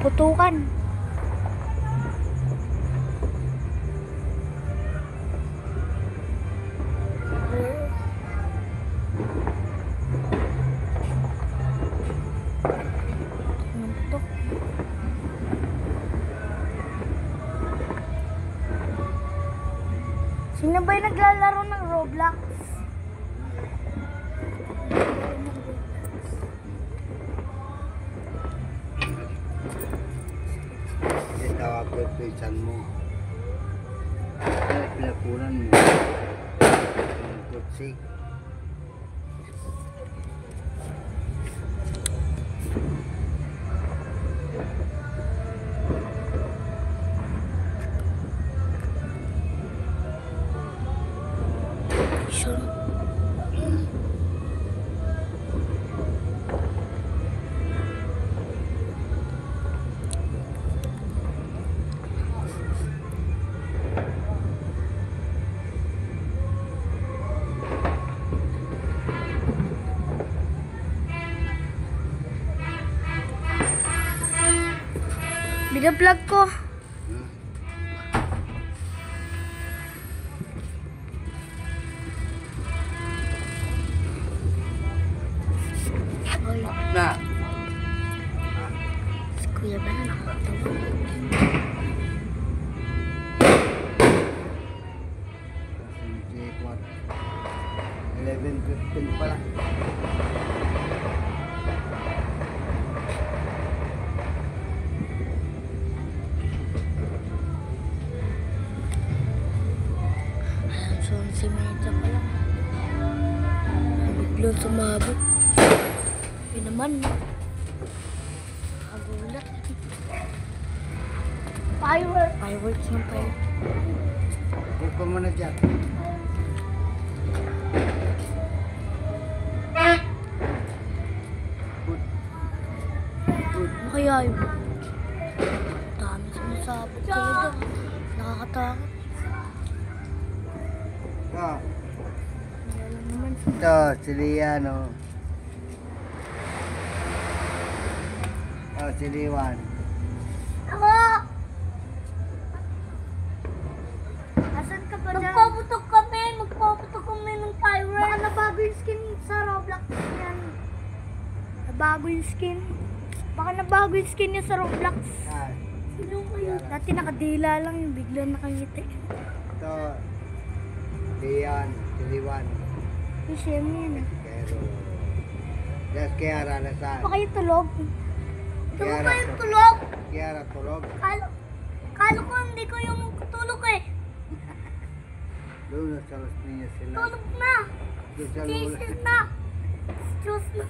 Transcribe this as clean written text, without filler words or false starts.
putukan. Sino ba yung naglalaro ng Roblox? Tawag ko yung pinsan mo. Kaya pinapunan mo. Kutsik. Sure. Binablog ko. Na. Si Kuya ba na nakatulog? 11:15 pala. Alam, so si Meta pa lang. Biglo sumabot. Yun naman. Kagulat. Fireworks. Fireworks ng fire. Buka mo na dyan. Ano kaya yun? Dami sumasabot kayo doon. Nakakatakot. Ah, Alam naman. ito, si Lian, oh. Oh, si Liwan. Ako! Asan ka ba dyan? Magpaputok kami ng fireworks. Baka nabago yung skin sa Roblox yan. Nabago yung skin. Baka nabago yung skin niya sa Roblox. Ah, Sino kayo? Dati nakadila lang yung bigla nakangiti. ito, Lian, si Liwan. Yung siya yan. Pero, yes, Kiara, nasaan? Pa kayo tulog? Kiara, Kayo tulog? Kiara, tulog. Kalo ko hindi ko yung tulog eh. Doon sa Los Niños sila. Tulog na. Doon sa Lula. Kisses na. Excuse me.